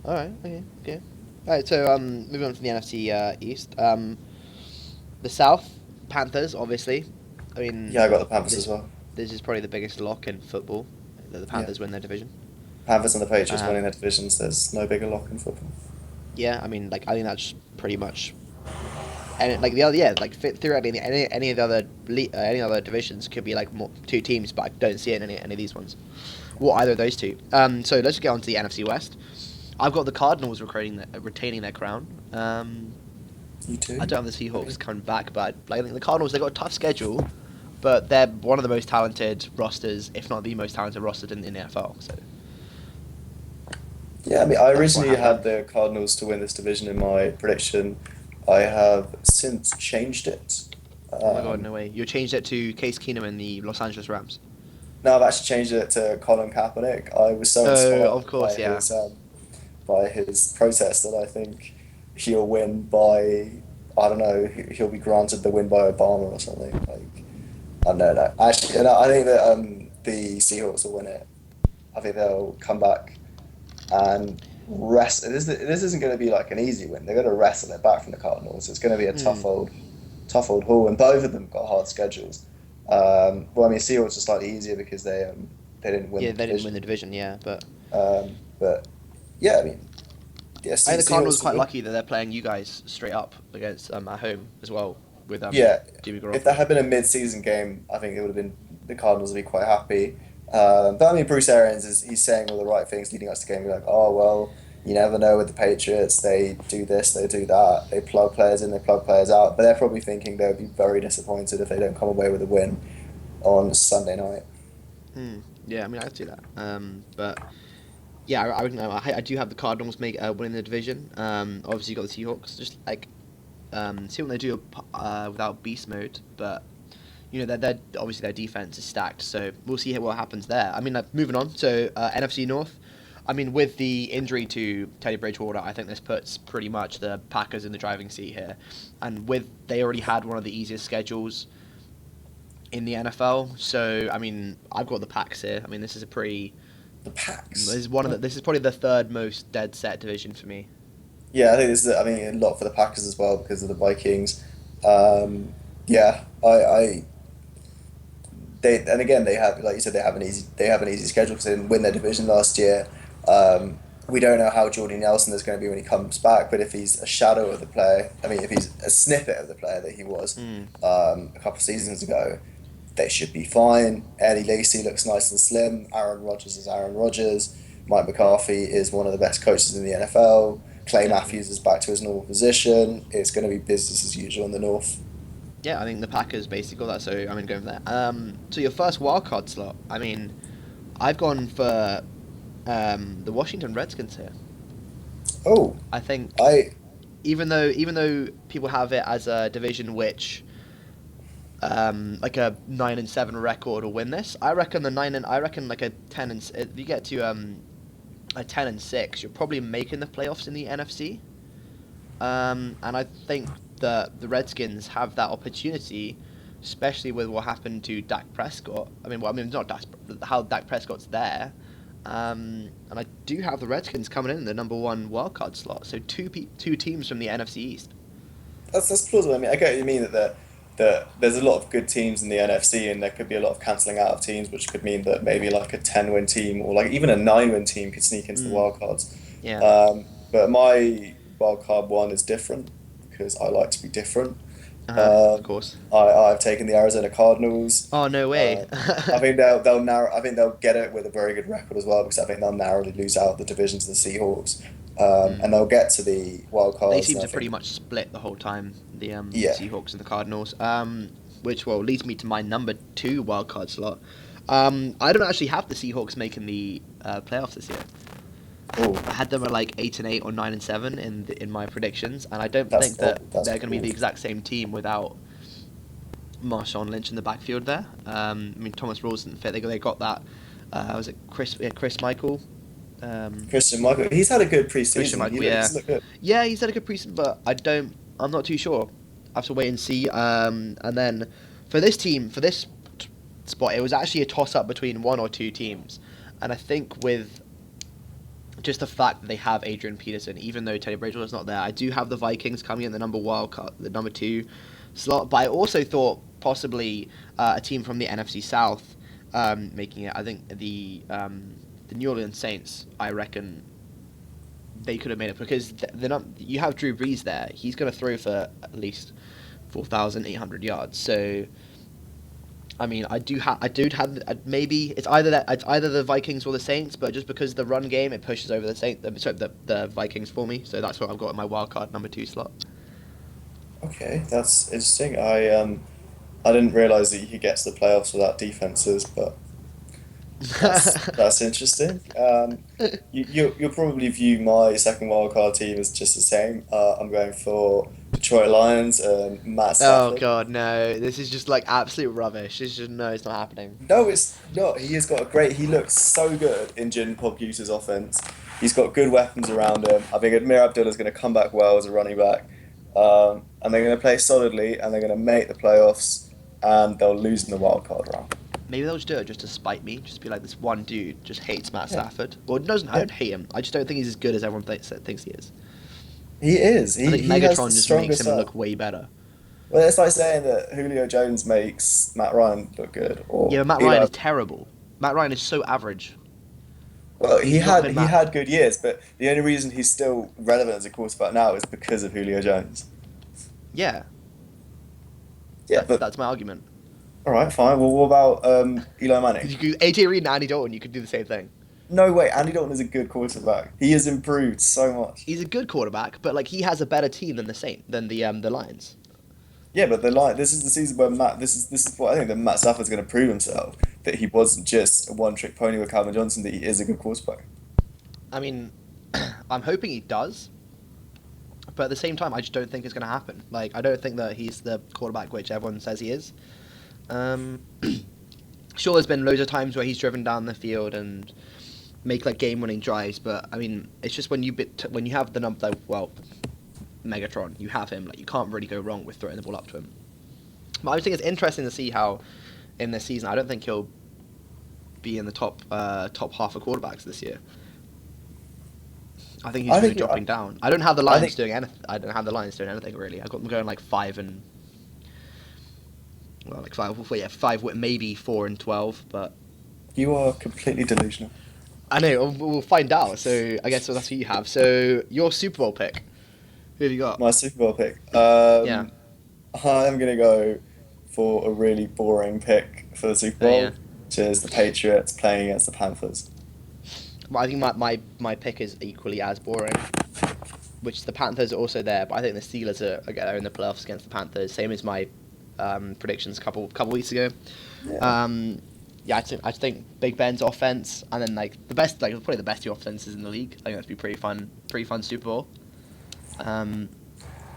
All right. Okay. Okay. All right. So moving on from the NFC East. The South Panthers, obviously. I mean, Yeah, I got the Panthers this as well. this is probably the biggest lock in football that the Yeah, Panthers win their division. Panthers and the Patriots Um, winning their divisions. There's no bigger lock in football. yeah. I mean, like I think that's pretty much. And like the other, yeah, like theoretically, any of the other any other divisions could be like two teams, but I don't see it in any of these ones. Well, either of those two. So let's get on to the NFC West. I've got the Cardinals retaining their crown. You too? I don't have the Seahawks coming back, but like, I think the Cardinals, they've got a tough schedule, but they're one of the most talented rosters, if not the most talented roster in the NFL. So Yeah, I mean, I that's what originally had happened. the Cardinals to win this division in my prediction. I have since changed it. Oh my god, Um, no way. You changed it to Case Keenum and the Los Angeles Rams. Now I've actually changed it to Colin Kaepernick. I was so Oh, inspired of course, yeah. by his protest that I think he'll win by, I don't know, he'll be granted the win by Obama or something. Like, I don't know. No. Actually, and I think that the Seahawks will win it. I think they'll come back and rest. This isn't going to be like an easy win. They're going to wrestle it back from the Cardinals. It's going to be a Hmm. tough old haul, and both of them got hard schedules. Well, I mean, Seahawks are slightly easier because they didn't win Yeah, the they didn't win division. the division, yeah, but But yeah, I mean, yeah, I think the Cardinals Seahawks are will quite win. lucky that they're playing you guys straight up against at home as well with Yeah, Jimmy if that Garoppolo. had been a mid-season game, I think it would have been the Cardinals would be quite happy. But I mean, Bruce Arians he's saying all the right things leading us to game. We're like, oh well, you never know with the Patriots. They do this, they do that. They plug players in, they plug players out. But they're probably thinking they'll be very disappointed if they don't come away with a win on Sunday night. Hmm. Yeah, I mean I could see that. But yeah, I would know. I do have the Cardinals winning the division. Obviously you got the Seahawks. Just like see what they do without beast mode, but they're obviously their defense is stacked, so we'll see what happens there. I mean, moving on, so NFC North. I mean, with the injury to Teddy Bridgewater, I think this puts pretty much the Packers in the driving seat here. And they already had one of the easiest schedules in the NFL, so I mean, I've got the Packs here. I mean, this is a pretty. The Packs. This is probably the third most dead set division for me. Yeah, I think this is. I mean, a lot for the Packers as well because of the Vikings. Yeah, they and again they have, like you said, they have an easy schedule because they didn't win their division last year. We don't know how Jordy Nelson is going to be when he comes back, but if he's a shadow of the player, I mean, if he's a snippet of the player that he was a couple of seasons ago, they should be fine. Eddie Lacy looks nice and slim. Aaron Rodgers is Aaron Rodgers. Mike McCarthy is one of the best coaches in the NFL. Clay Matthews is back to his normal position. It's going to be business as usual in the North. Yeah, I think the Packers basically got that, so I'm going to go for that. So your first wildcard slot, I mean, I've gone for the Washington Redskins here. Oh, I think I even though people have it as a division which like a 9-7 record will win this, I reckon like a 10 and if you get to a 10-6, you're probably making the playoffs in the NFC. And I think the Redskins have that opportunity, especially with what happened to Dak Prescott. Not Dak, how Dak Prescott's there. And I do have the Redskins coming in the number one wildcard slot. So two teams from the NFC East. that's plausible. I mean, I get what you mean that there's a lot of good teams in the NFC, and there could be a lot of cancelling out of teams, which could mean that maybe like a 10-win team or like even a 9-win team could sneak into the wildcards. Yeah. But my wildcard one is different because I like to be different. Of course. I've taken the Arizona Cardinals. Oh, no way. I think they'll get it with a very good record as well because I think they'll narrowly lose out the division to the Seahawks. And they'll get to the wild cards. They seem to pretty much split the whole time, the Seahawks and the Cardinals. Which leads me to my number 2 wildcard slot. I don't actually have the Seahawks making the playoffs this year. Oh, I had them at like 8-8 or 9-7 in my predictions, and I don't think that they're going to be the exact same team without Marshawn Lynch in the backfield there. I mean, Thomas Rawls didn't fit. They got that. Was it Chris Michael? Christian Michael. He's had a good preseason. Christian Michael, yeah, he's had a good preseason, but I'm not too sure. I have to wait and see. And then for this spot, it was actually a toss up between one or two teams, and I think with just the fact that they have Adrian Peterson, even though Teddy Bridgewater's not there, I do have the Vikings coming in the number 2 slot. But I also thought possibly a team from the NFC South making it. I think the New Orleans Saints, I reckon they could have made it because you have Drew Brees there. He's going to throw for at least 4,800 yards. So, I mean, I do have maybe it's either the Vikings or the Saints, but just because of the run game, it pushes over the Vikings for me. So that's what I've got in my wildcard number 2 slot. Okay, that's interesting. I didn't realize that you could get to the playoffs without defenses, but that's interesting. You'll probably view my second wildcard team as just the same. I'm going for Detroit Lions and Matt Stafford. Oh God, no! This is just like absolute rubbish. It's not happening. No, it's not. He has got he looks so good in Jin Poguta's offense. He's got good weapons around him. I think Amir Abdullah's going to come back well as a running back. And they're going to play solidly, and they're going to make the playoffs, and they'll lose in the wild card round. Maybe they'll just do it just to spite me. Just be like, this one dude just hates Matt Stafford. Well, I don't hate him. I just don't think he's as good as everyone thinks he is. He is. I think he Megatron has just the makes him strongest look way better. Well, it's like saying that Julio Jones makes Matt Ryan look good. Or Yeah, Matt Ryan is terrible. Matt Ryan is so average. Well, he He's not been had good years, but the only reason he's still relevant as a quarterback now is because of Julio Jones. Yeah. Yeah, but That's my argument. all right, fine. Well, what about Eli Manning? AJ Reed and Andy Dalton, you could do the same thing. No way, Andy Dalton is a good quarterback. He has improved so much. He's a good quarterback, but like he has a better team than the Lions. Yeah, but this is the season where this is what I think that Matt Stafford's going to prove himself, that he wasn't just a one-trick pony with Calvin Johnson, that he is a good quarterback. I mean, I'm hoping he does, but at the same time, I just don't think it's going to happen. Like, I don't think that he's the quarterback which everyone says he is. Sure, there's been loads of times where he's driven down the field and make like game-winning drives, but I mean, it's just when when you have the number, like, well, Megatron, you have him. Like, you can't really go wrong with throwing the ball up to him. But I think it's interesting to see how in this season, I don't think he'll be in the top half of quarterbacks this year. I think he's really dropping down. I don't have the Lions doing anything. I don't have the Lions doing anything really. I've got them going like 5 and well, like 5. Well, yeah, 5, maybe 4-12. But You are completely delusional. I know we'll find out. So I guess that's who you have. So your Super Bowl pick. Who have you got? My Super Bowl pick. Yeah. I'm gonna go for a really boring pick for the Super Bowl, Oh, yeah. which is the Patriots playing against the Panthers. Well, I think my pick is equally as boring. Which the Panthers are also there, but I think the Steelers are in the playoffs against the Panthers. Same as my predictions a couple weeks ago. Yeah. Yeah, I think Big Ben's offense, and then like the best, like probably the best 2 offenses in the league. I think that'd be pretty fun Super Bowl. We'll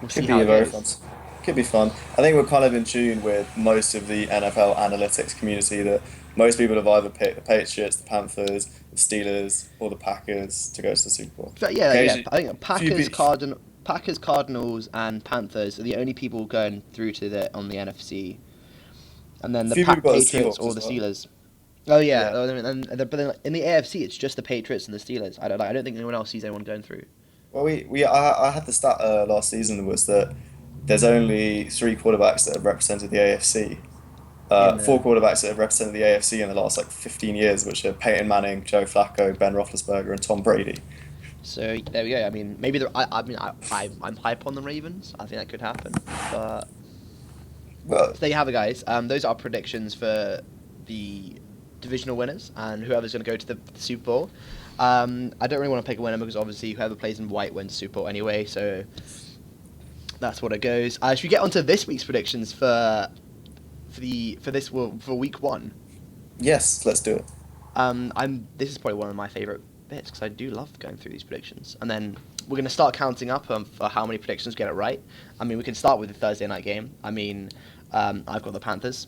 see Could be how a it very goes. fun. Could be fun. I think we're kind of in tune with most of the NFL analytics community that most people have either picked the Patriots, the Panthers, the Steelers, or the Packers to go to the Super Bowl. But yeah. Occasionally- I think few Packers, Cardinals, and Panthers are the only people going through to on the NFC, and then the Few people got the Patriots Seahawks or as the well. Steelers. Oh yeah, Yeah. but then in the AFC it's just the Patriots and the Steelers. I don't think anyone else sees anyone going through. Well, I had the stat last season was that there's only 3 quarterbacks that have represented the AFC. In 4 quarterbacks that have represented the AFC in the last like 15 years, which are Peyton Manning, Joe Flacco, Ben Roethlisberger, and Tom Brady. So there we go. I mean, maybe I'm hype on the Ravens. I think that could happen. But But there you have it, guys. Those are our predictions for the divisional winners and whoever's going to go to the Super Bowl. I don't really want to pick a winner because obviously whoever plays in white wins Super Bowl anyway. So that's what it goes. Should we get on to this week's predictions for week 1? yes, let's do it. This is probably one of my favourite bits because I do love going through these predictions. And then we're going to start counting up for how many predictions get it right. I mean, we can start with the Thursday night game. I mean, I've got the Panthers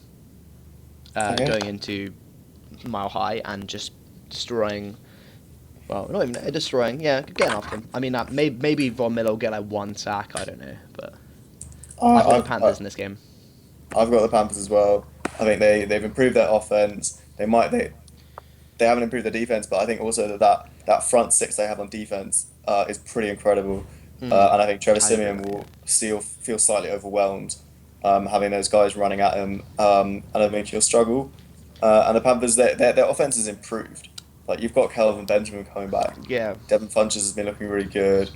going into Mile High and just destroying. Well, not even destroying. Yeah, getting after them. I mean, maybe Von Miller will get like 1 sack. I don't know, but I've got the Panthers in this game. I've got the Panthers as well. I think they've improved their offense. They haven't improved their defense, but I think also that front 6 they have on defense is pretty incredible. And I think Trevor Siemian will feel slightly overwhelmed having those guys running at him. And I think he'll struggle. And the Panthers, their offense has improved. Like, you've got Kelvin Benjamin coming back. Yeah. Devin Funches has been looking really good.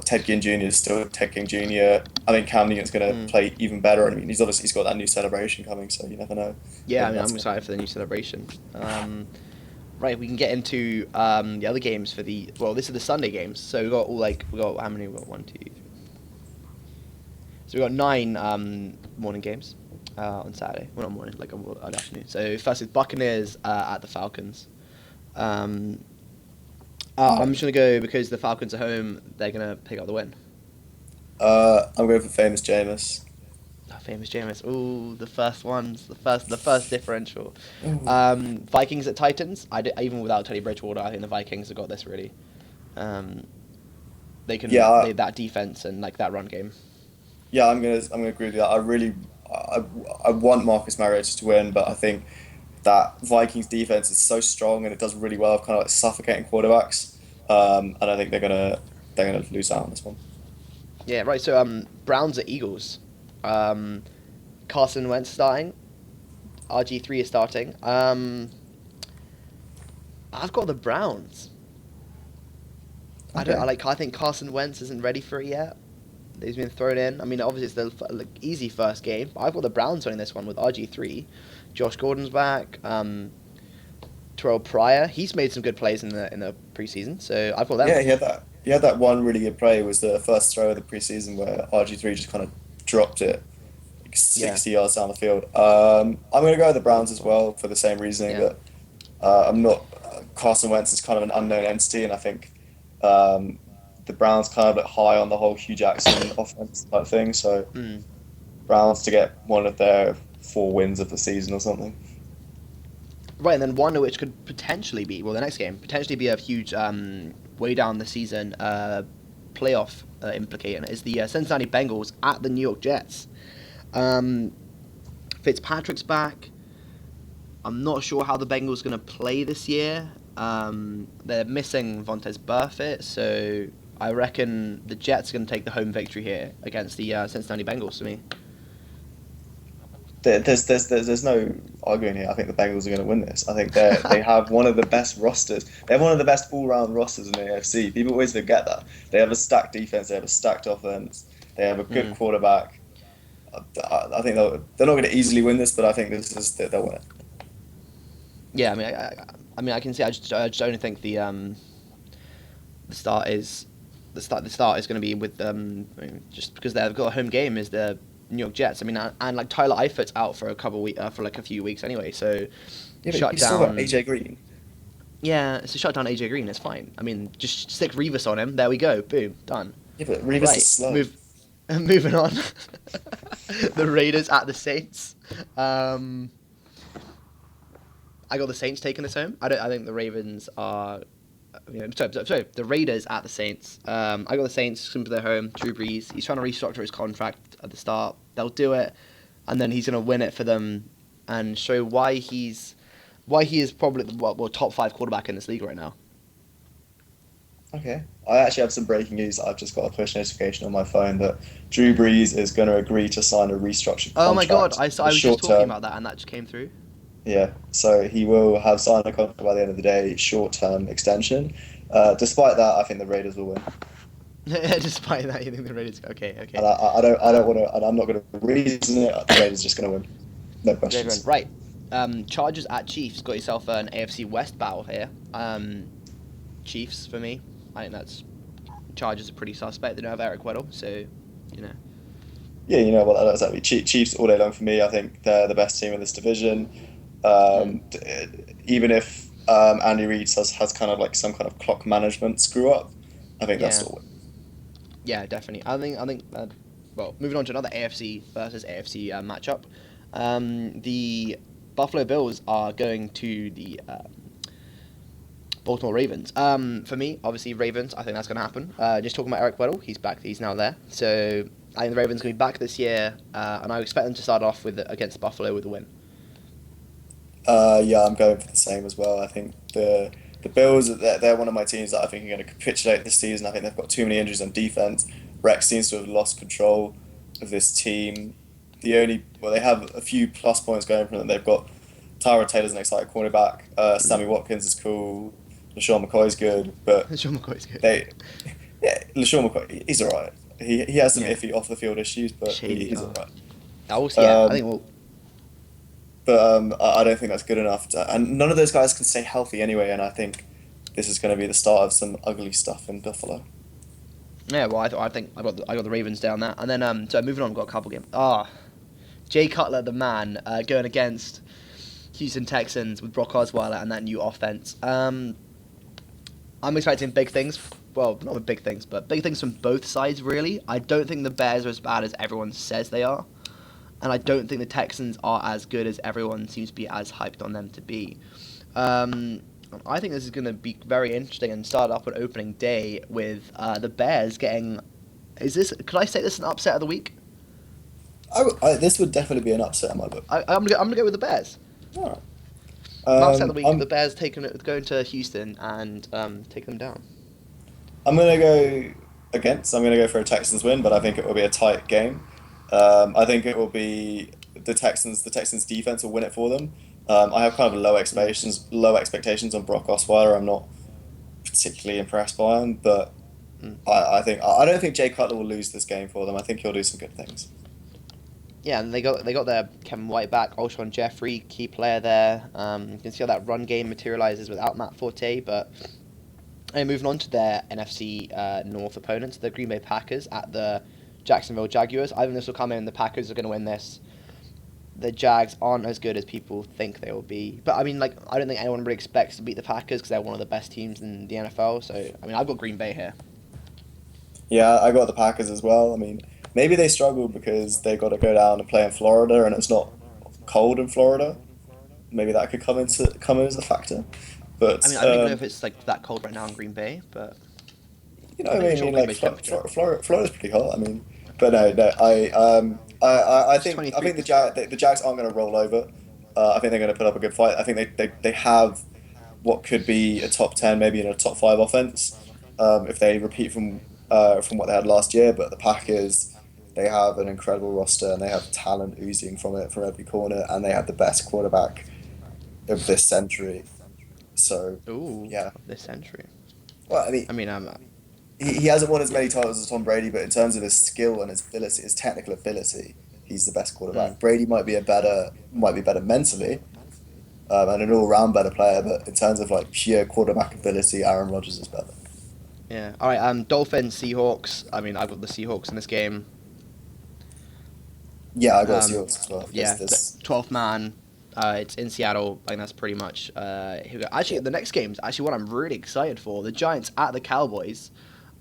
Ted Ginn Jr. is still Ted King Jr. I think Cam Newton's going to play even better. I mean, he's got that new celebration coming, so you never know. Yeah, I mean, I'm excited for the new celebration. Right, we can get into the other games for this is the Sunday games. So we got how many? We got 1, 2, 3. So we got 9 morning games on Saturday. Well, not morning, like an afternoon. So first is Buccaneers at the Falcons. I'm just gonna go because the Falcons are home. They're gonna pick up the win. I'm going for famous Jameis. Oh, famous Jameis. Ooh, the first differential. Vikings at Titans. Even without Teddy Bridgewater, I think the Vikings have got this really. They can play that defense and like that run game. Yeah, I'm gonna agree with that. I want Marcus Mariota to win, but I think that Vikings defense is so strong and it does really well of kind of like suffocating quarterbacks. And I think they're gonna lose out on this one. Yeah, right. So Browns at Eagles. Carson Wentz starting. RG3 is starting. I've got the Browns. Okay. I think Carson Wentz isn't ready for it yet. He's been thrown in. I mean, obviously it's the easy first game, but I've got the Browns winning this one with RG3. Josh Gordon's back. Terrell Pryor, he's made some good plays in the preseason, so I've got them. Yeah, he had that one really good play. It was the first throw of the preseason where RG3 just kind of dropped it like 60 yards down the field. I'm going to go with the Browns as well for the same reasoning that I'm not. Carson Wentz is kind of an unknown entity, and I think the Browns kind of high on the whole Hugh Jackson offense type thing. So Browns to get one of their 4 wins of the season or something. Right, and then one of which could potentially be, well, the next game, potentially be a huge, way down the season playoff implicator is the Cincinnati Bengals at the New York Jets. Um, Fitzpatrick's back. I'm not sure how the Bengals are going to play this year. They're missing Vontaze Burfict, so I reckon the Jets are going to take the home victory here against the Cincinnati Bengals to me. There's no arguing here. I think the Bengals are going to win this. I think they have one of the best rosters. They have one of the best all-round rosters in the AFC. People always forget that. They have a stacked defense. They have a stacked offense. They have a good quarterback. I think they're not going to easily win this, but I think they'll win it. Yeah, I mean, I can see. I just only think the start is going to be with just because they've got a home game is the New York Jets. I mean, and like Tyler Eifert's out for a few weeks anyway, so Yeah, but shut you still got down. AJ Green. Yeah, so shut down AJ Green. It's fine. I mean, just stick Revis on him. There we go. Boom, done. Yeah, but Revis Right, is slow. moving on. The Raiders at the Saints. I got the Saints taking this home. I think the Ravens are. Sorry, the Raiders at the Saints. I got the Saints coming to their home. Drew Brees. He's trying to restructure his contract at the start. They'll do it, and then he's going to win it for them, and show why he is probably the top 5 quarterback in this league right now. Okay. I actually have some breaking news. I've just got a push notification on my phone that Drew Brees is going to agree to sign a restructured contract. Oh my god! I was just short talking term. about that, and that just came through. Yeah, so he will have signed a contract by the end of the day, short-term extension. Despite that, I think the Raiders will win. Despite that, you think the Raiders? Okay. And I don't want to, and I'm not going to reason it. The Raiders are just going to win. No questions. Right. Chargers at Chiefs. Got yourself an AFC West battle here. Chiefs for me. I think that's Chargers are pretty suspect. They don't have Eric Weddle, so you know. Yeah, you know what? That's exactly Chiefs all day long for me. I think they're the best team in this division. Even if Andy Reid has kind of like some kind of clock management screw up, I think they'll still win. Yeah, definitely. I think. Well, moving on to another AFC versus AFC matchup. The Buffalo Bills are going to the Baltimore Ravens. For me, obviously Ravens. I think that's going to happen. Just talking about Eric Weddle, he's back. He's now there. So I think the Ravens are going to be back this year, and I expect them to start off against Buffalo with a win. Yeah, I'm going for the same as well. I think the Bills, they're one of my teams that I think are going to capitulate this season. I think they've got too many injuries on defense. Rex seems to have lost control of this team. They have a few plus points going for them. They've got Tyra Taylor's an exciting cornerback. Sammy Watkins is cool. LaShawn McCoy's good, but LaShawn McCoy's good. LaShawn McCoy, he's alright. He has some iffy off the field issues, but he's alright. I think we'll. But I don't think that's good enough. And none of those guys can stay healthy anyway, and I think this is going to be the start of some ugly stuff in Buffalo. Yeah, well, I think I got the Ravens down there, and then so moving on, I've got a couple games. Jay Cutler, the man, going against Houston Texans with Brock Osweiler and that new offense. I'm expecting big things. Well, not big things, but big things from both sides. Really, I don't think the Bears are as bad as everyone says they are. And I don't think the Texans are as good as everyone seems to be as hyped on them to be. I think this is going to be very interesting and start off on opening day with the Bears getting... Could I say this is an upset of the week? This would definitely be an upset in my book. I'm gonna go with the Bears. All right. Upset of the week, the Bears going to Houston and taking them down. I'm going to go against. I'm going to go for a Texans win, but I think it will be a tight game. I think it will be the Texans. The Texans defense will win it for them. I have kind of low expectations on Brock Osweiler. I'm not particularly impressed by him, but I don't think Jay Cutler will lose this game for them. I think he'll do some good things. Yeah, and they got their Kevin White back, Alshon Jeffrey, key player there. You can see how that run game materializes without Matt Forte, but moving on to their NFC North opponents, the Green Bay Packers at the Jacksonville Jaguars. I think this will come in. The Packers are going to win this. The Jags aren't as good as people think they will be. But, I mean, I don't think anyone really expects to beat the Packers because they're one of the best teams in the NFL. So, I mean, I've got Green Bay here. Yeah, I got the Packers as well. I mean, maybe they struggle because they got to go down and play in Florida, and it's not cold in Florida. Maybe that could come in as a factor. I mean, But I don't even know if it's like that cold right now in Green Bay, but you know I'm what not I even mean? sure what Green Like Bay's temperature. Florida's pretty hot. I mean, but no. I It's think the 23%. The Jags aren't going to roll over. I think they're going to put up a good fight. I think they have what could be a top 10, maybe in a top 5 offense, if they repeat from what they had last year. But the Packers, they have an incredible roster and they have talent oozing from it from every corner, and they have the best quarterback of this century. So, Ooh, yeah. of this century. Well, I mean, I mean, he hasn't won as yeah. many titles as Tom Brady, but in terms of his skill and his ability, his technical ability, he's the best Mm, quarterback. Brady might be better mentally, and an all-round better player, but in terms of like pure quarterback ability, Aaron Rodgers is better. yeah. All right. Dolphins, Seahawks. I mean, I've got the Seahawks in this game. Yeah, I got Um, Seahawks as well. yeah, the This, 12th man. It's in Seattle. I think that's pretty much. Who got, actually, yeah. the next game's actually what I'm really excited for. The Giants at the Cowboys.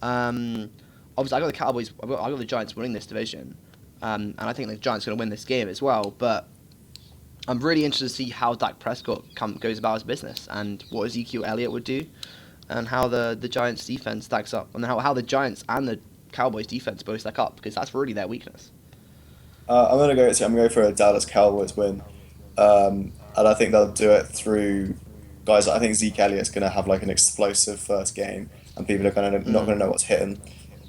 Um, obviously, I got the Cowboys. I got the Giants winning this division, and I think the Giants are going to win this game as well. But I'm really interested to see how Dak Prescott goes about his business and what Ezekiel Elliott would do, and how the Giants defense stacks up, and how the Giants and the Cowboys defense both stack up because that's really their weakness. I'm gonna go for a Dallas Cowboys win, and I think they'll do it through guys. I think Zeke Elliott's gonna have like an explosive first game, and people are gonna not Mm. gonna know what's hitting.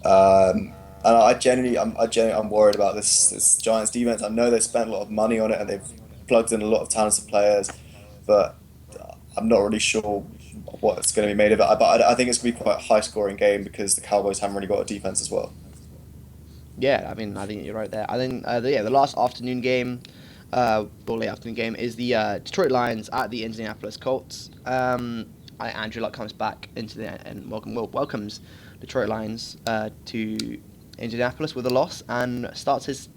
And I'm worried about this Giants defense. I know they've spent a lot of money on it and they've plugged in a lot of talented players, but I'm not really sure what's going to be made of it. But I think it's going to be quite a high scoring game because the Cowboys haven't really got a defense as well. Yeah, I mean, I think you're right there. I think, the last afternoon game, or late afternoon game, is the Detroit Lions at the Indianapolis Colts. Andrew Luck comes back into the and welcomes Detroit Lions to Indianapolis with a loss and starts his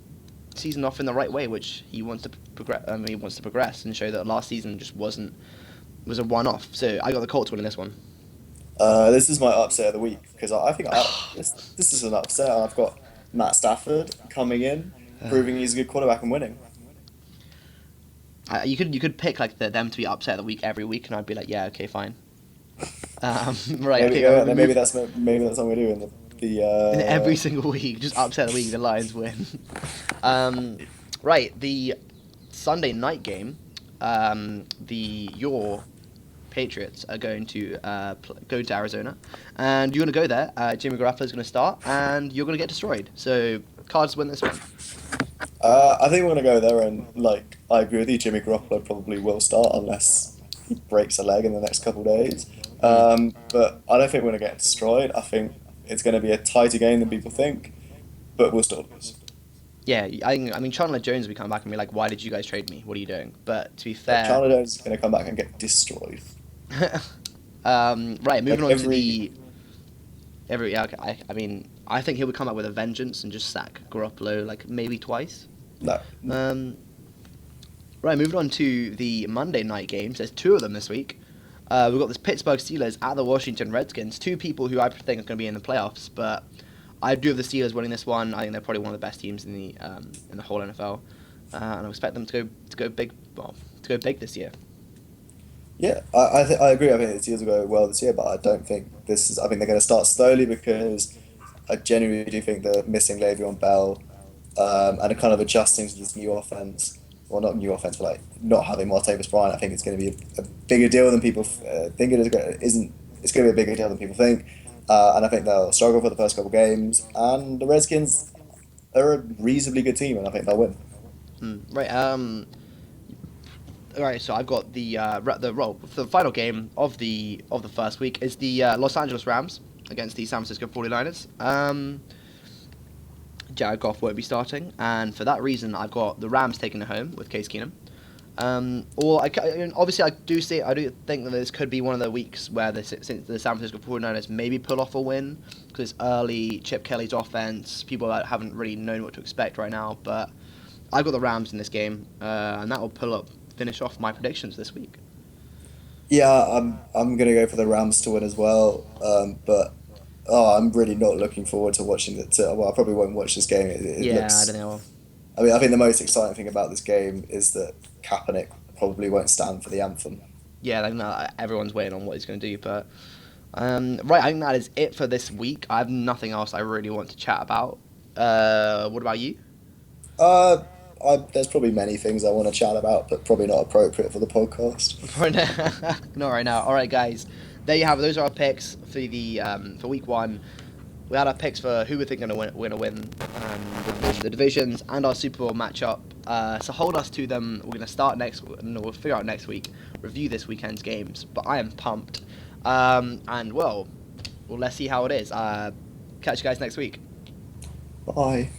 season off in the right way, which he wants to progress. He wants to progress and show that last season just was a one-off. So I got the Colts winning this one. This is my upset of the week because I think this is an upset. I've got Matt Stafford coming in, proving he's a good quarterback and winning. You could pick like them to be upset of the week every week, and I'd be like, yeah, okay, fine. Right, Maybe okay, yeah, we maybe move that's what we do in the in every single week, just upset of the week, the Lions win. Right, the Sunday night game, your Patriots are going to go to Arizona, and you're going to go there. Jimmy Garoppolo's going to start, and you're going to get destroyed. So, Cards win this one. I think we're gonna go there and like I agree with you. Jimmy Garoppolo probably will start unless he breaks a leg in the next couple of days. Mm. But I don't think we're gonna get destroyed. I think it's gonna be a tighter game than people think, but we'll still lose. Yeah, I mean, Chandler Jones will be coming back and be like, "Why did you guys trade me? What are you doing?" But to be fair, Chandler Jones is gonna come back and get destroyed. right, Like moving on to every the yeah, okay, I mean, I think he would come up with a vengeance and just sack Garoppolo like maybe twice. no. Um, right, moving on to the Monday night games. There's two of them this week. We've got the Pittsburgh Steelers at the Washington Redskins. Two people who I think are going to be in the playoffs, but I do have the Steelers winning this one. I think they're probably one of the best teams in the whole NFL, and I expect them to go big. Well, to go big this year. Yeah, I agree. I think the Steelers will go well this year, but I don't think this is. I think they're going to start slowly because I genuinely do think they're missing Le'Veon Bell, and are kind of adjusting to this new offense. Well, not new offense, but like not having Martavis Bryant. I think it's going to be a bigger deal than people think it is. Isn't It's going to be a bigger deal than people think, and I think they'll struggle for the first couple games. And the Redskins are a reasonably good team, and I think they'll win. Right. All right. So I've got the final game of the first week is the Los Angeles Rams against the San Francisco 49ers. Jared Goff won't be starting, and for that reason, I've got the Rams taking it home with Case Keenum. Obviously, I do think that this could be one of the weeks where since the San Francisco 49ers maybe pull off a win because it's early, Chip Kelly's offense, people that haven't really known what to expect right now. But I've got the Rams in this game, and that will finish off my predictions this week. Yeah, I'm gonna go for the Rams to win as well. But I'm really not looking forward to watching it. Well, I probably won't watch this game. It Yeah, I looks don't know. I mean, I think the most exciting thing about this game is that Kaepernick probably won't stand for the anthem. Yeah, like, no, everyone's waiting on what he's going to do. But right, I think that is it for this week. I have nothing else I really want to chat about. What about you? Uh, there's probably many things I want to chat about, but probably not appropriate for the podcast. Not right now. All right, guys. There you have it. Those are our picks for the for week one. We had our picks for who we think we're going to win the divisions and our Super Bowl matchup. So hold us to them. We're going to start we'll figure out next week, review this weekend's games. But I am pumped. And well, let's see how it is. Catch you guys next week. Bye.